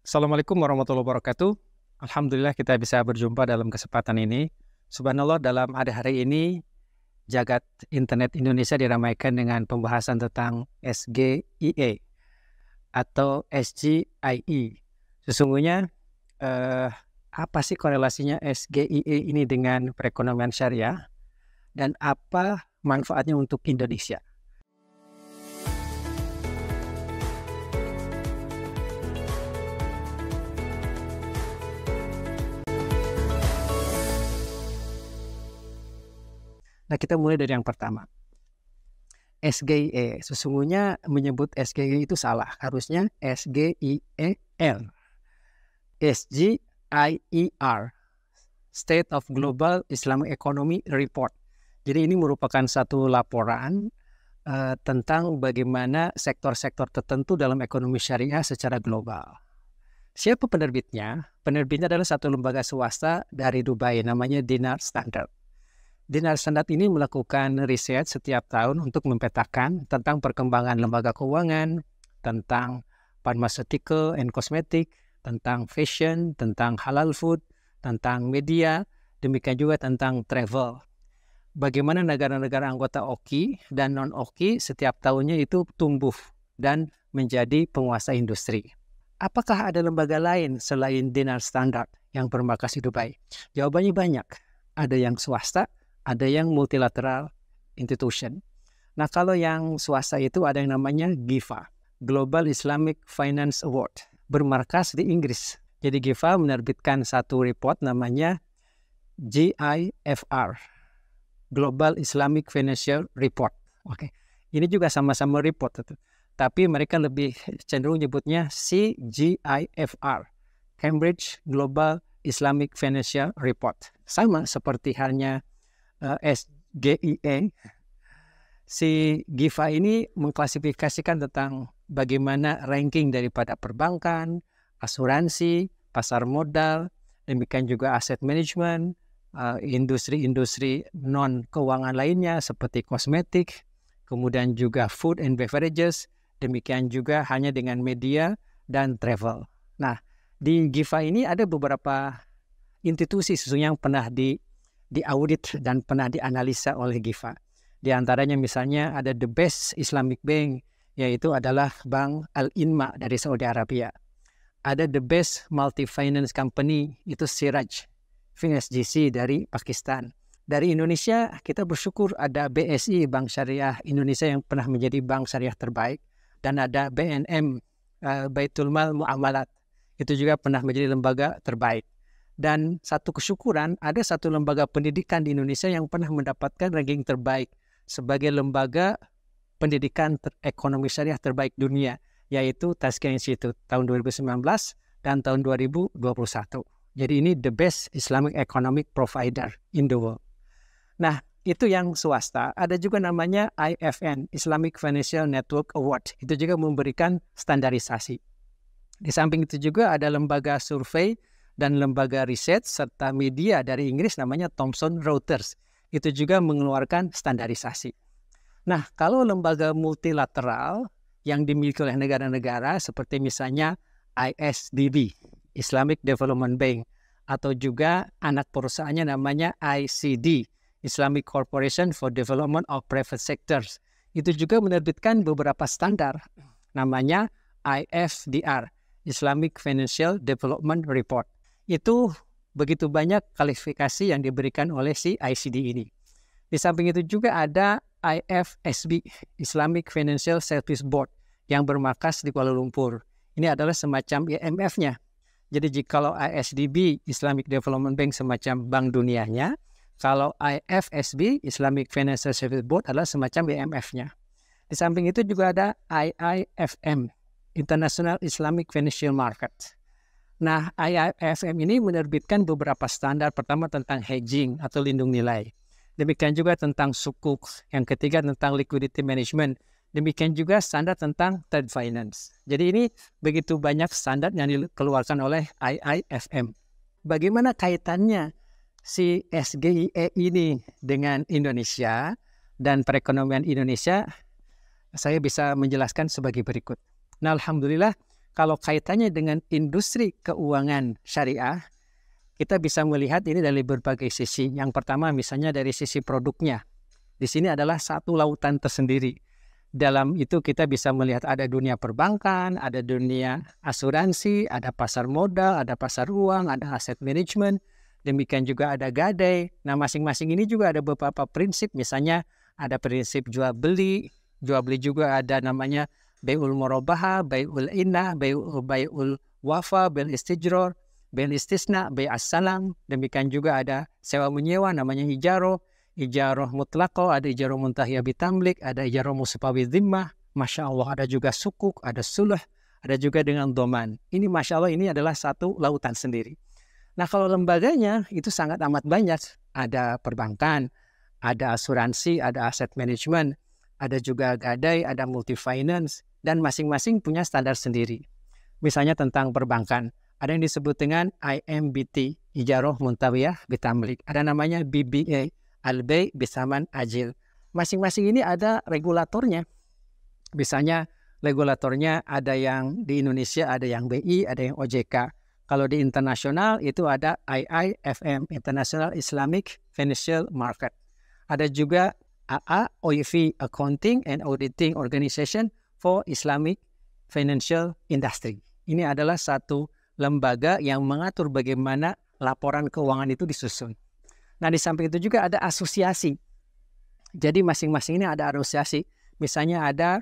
Assalamualaikum warahmatullahi wabarakatuh. Alhamdulillah kita bisa berjumpa dalam kesempatan ini. Subhanallah, dalam hari-hari ini jagat internet Indonesia diramaikan dengan pembahasan tentang SGIE atau SGIE. Sesungguhnya apa sih korelasinya SGIE ini dengan perekonomian syariah dan apa manfaatnya untuk Indonesia? Nah, kita mulai dari yang pertama. SGIE, sesungguhnya menyebut SGIE itu salah. Harusnya SGIEL. SGIER, State of Global Islamic Economy Report. Jadi ini merupakan satu laporan tentang bagaimana sektor-sektor tertentu dalam ekonomi syariah secara global. Siapa penerbitnya? Penerbitnya adalah satu lembaga swasta dari Dubai, namanya Dinar Standard. Dinar Standard ini melakukan riset setiap tahun untuk memetakan tentang perkembangan lembaga keuangan, tentang pharmaceutical and cosmetic, tentang fashion, tentang halal food, tentang media, demikian juga tentang travel. Bagaimana negara-negara anggota OKI dan non-OKI setiap tahunnya itu tumbuh dan menjadi penguasa industri. Apakah ada lembaga lain selain Dinar Standard yang bermarkas di Dubai? Jawabannya banyak. Ada yang swasta, ada yang multilateral institution. Nah, kalau yang swasta itu ada yang namanya GIFA, Global Islamic Finance Award, bermarkas di Inggris. Jadi GIFA menerbitkan satu report namanya GIFR, Global Islamic Financial Report. Oke, ini juga sama-sama report, tapi mereka lebih cenderung nyebutnya CGIFR, Cambridge Global Islamic Financial Report. Sama seperti halnya SGIE, si GIFA ini mengklasifikasikan tentang bagaimana ranking daripada perbankan, asuransi, pasar modal, demikian juga aset management, industri-industri non-keuangan lainnya seperti kosmetik, kemudian juga food and beverages, demikian juga hanya dengan media dan travel. Nah, di GIFA ini ada beberapa institusi sesungguhnya yang pernah diaudit dan pernah dianalisa oleh GIFA. Di antaranya misalnya ada The Best Islamic Bank, yaitu adalah Bank Al-Inma dari Saudi Arabia. Ada The Best Multi-Finance Company, itu Siraj FinSGC dari Pakistan. Dari Indonesia, kita bersyukur ada BSI, Bank Syariah Indonesia yang pernah menjadi bank syariah terbaik. Dan ada BNM, Baitul Mal Muamalat, itu juga pernah menjadi lembaga terbaik. Dan satu kesyukuran, ada satu lembaga pendidikan di Indonesia yang pernah mendapatkan ranking terbaik sebagai lembaga pendidikan ekonomi syariah terbaik dunia, yaitu Tazkiyah Institute tahun 2019 dan tahun 2021. Jadi ini the best Islamic economic provider in the world. Nah, itu yang swasta. Ada juga namanya IFN, Islamic Financial Network Award. Itu juga memberikan standarisasi. Di samping itu juga ada lembaga survei dan lembaga riset serta media dari Inggris namanya Thomson Reuters. Itu juga mengeluarkan standarisasi. Nah, kalau lembaga multilateral yang dimiliki oleh negara-negara seperti misalnya ISDB, Islamic Development Bank, atau juga anak perusahaannya namanya ICD, Islamic Corporation for Development of Private Sectors. Itu juga menerbitkan beberapa standar namanya IFDR, Islamic Financial Development Report. Itu begitu banyak kualifikasi yang diberikan oleh si ICD ini. Di samping itu juga ada IFSB, Islamic Financial Services Board, yang bermarkas di Kuala Lumpur. Ini adalah semacam IMF-nya. Jadi jikalau ISDB, Islamic Development Bank, semacam bank dunianya, kalau IFSB, Islamic Financial Services Board, adalah semacam IMF-nya. Di samping itu juga ada IIFM, International Islamic Financial Market. Nah, IIFM ini menerbitkan beberapa standar, pertama tentang hedging atau lindung nilai. Demikian juga tentang sukuk. Yang ketiga tentang liquidity management. Demikian juga standar tentang trade finance. Jadi ini begitu banyak standar yang dikeluarkan oleh IIFM. Bagaimana kaitannya si SGIE ini dengan Indonesia dan perekonomian Indonesia? Saya bisa menjelaskan sebagai berikut. Nah, alhamdulillah kalau kaitannya dengan industri keuangan syariah, kita bisa melihat ini dari berbagai sisi. Yang pertama misalnya dari sisi produknya. Di sini adalah satu lautan tersendiri. Dalam itu kita bisa melihat ada dunia perbankan, ada dunia asuransi, ada pasar modal, ada pasar uang, ada aset management, demikian juga ada gadai. Nah, masing-masing ini juga ada beberapa prinsip, misalnya ada prinsip jual beli juga ada namanya bai'ul murabaha, bai'ul inah, bai'ul wafa, bai'ul istijror, bai'ul istisna, bai'as salam. Demikian juga ada sewa menyewa namanya ijaroh mutlaqah, ada ijaroh muntahiyah bitamlik, ada ijaroh musfawi dhimmah. Masya Allah, ada juga sukuk, ada suluh, ada juga dengan doman. Ini Masya Allah, ini adalah satu lautan sendiri. Nah, kalau lembaganya itu sangat amat banyak. Ada perbankan, ada asuransi, ada aset management, ada juga gadai, ada multi finance, dan masing-masing punya standar sendiri. Misalnya tentang perbankan, ada yang disebut dengan IMBT, ijaroh muntahiyah bitamlik. Ada namanya BBA, al-bay' bisaman ajil. Masing-masing ini ada regulatornya. Misalnya regulatornya ada yang di Indonesia, ada yang BI, ada yang OJK. Kalau di internasional itu ada IIFM, International Islamic Financial Market. Ada juga AA, OIV, Accounting and Auditing Organization for Islamic Financial Industry. Ini adalah satu lembaga yang mengatur bagaimana laporan keuangan itu disusun. Nah, di samping itu juga ada asosiasi. Jadi masing-masing ini ada asosiasi. Misalnya ada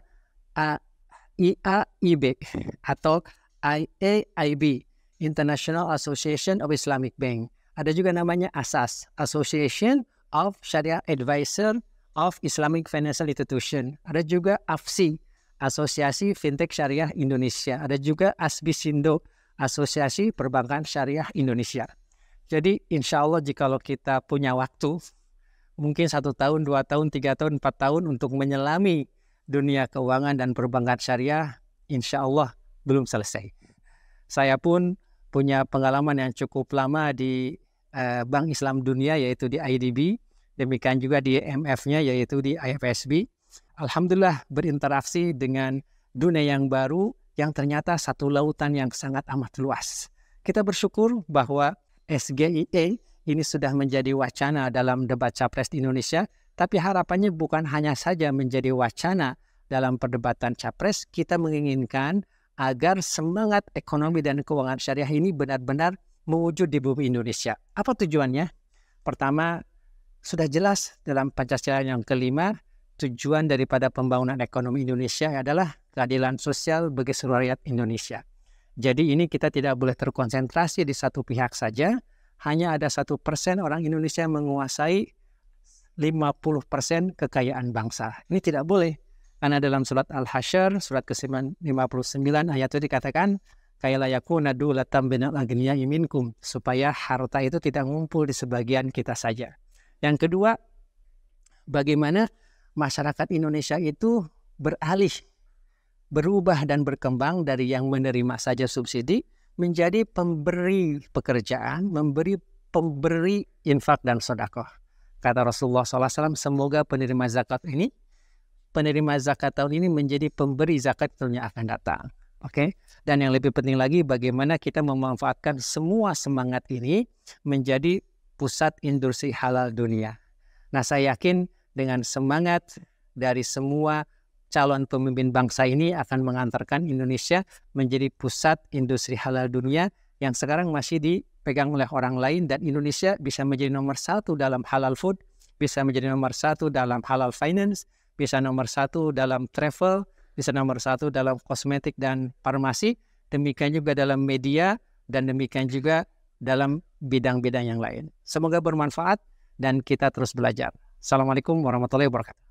IAIB atau IAIB, International Association of Islamic Bank. Ada juga namanya ASAS, Association of Sharia Advisor of Islamic Financial Institution. Ada juga AFSI, Asosiasi Fintech Syariah Indonesia. Ada juga ASBISINDO, Asosiasi Perbankan Syariah Indonesia. Jadi insya Allah jika kita punya waktu, mungkin 1 tahun, 2 tahun, 3 tahun, 4 tahun untuk menyelami dunia keuangan dan perbankan syariah, insya Allah belum selesai. Saya pun punya pengalaman yang cukup lama di Bank Islam Dunia, yaitu di IDB. Demikian juga di MF-nya, yaitu di IFSB. Alhamdulillah berinteraksi dengan dunia yang baru yang ternyata satu lautan yang sangat amat luas. Kita bersyukur bahwa SGIE ini sudah menjadi wacana dalam debat capres di Indonesia, tapi harapannya bukan hanya saja menjadi wacana dalam perdebatan capres, kita menginginkan agar semangat ekonomi dan keuangan syariah ini benar-benar mewujud di bumi Indonesia. Apa tujuannya? Pertama, sudah jelas dalam Pancasila yang kelima, tujuan daripada pembangunan ekonomi Indonesia adalah keadilan sosial bagi seluruh rakyat Indonesia. Jadi ini kita tidak boleh terkonsentrasi di satu pihak saja, hanya ada 1% orang Indonesia menguasai 50% kekayaan bangsa. Ini tidak boleh, karena dalam surat Al-Hasyr, surat ke-59 ayat itu dikatakan, kaila yakuna dulatan bainal aghniyai minkum, supaya harta itu tidak ngumpul di sebagian kita saja. Yang kedua, bagaimana masyarakat Indonesia itu berubah dan berkembang dari yang menerima saja subsidi menjadi pemberi pekerjaan, pemberi infak dan sedekah. Kata Rasulullah SAW, semoga penerima zakat tahun ini menjadi pemberi zakat tahun yang akan datang. Oke? Dan yang lebih penting lagi, bagaimana kita memanfaatkan semua semangat ini menjadi pusat industri halal dunia. Nah, saya yakin dengan semangat dari semua calon pemimpin bangsa ini akan mengantarkan Indonesia menjadi pusat industri halal dunia yang sekarang masih dipegang oleh orang lain, dan Indonesia bisa menjadi nomor 1 dalam halal food, bisa menjadi nomor 1 dalam halal finance, bisa nomor 1 dalam travel, bisa nomor 1 dalam kosmetik dan farmasi, demikian juga dalam media, dan demikian juga dalam bidang-bidang yang lain. Semoga bermanfaat dan kita terus belajar. Assalamualaikum warahmatullahi wabarakatuh.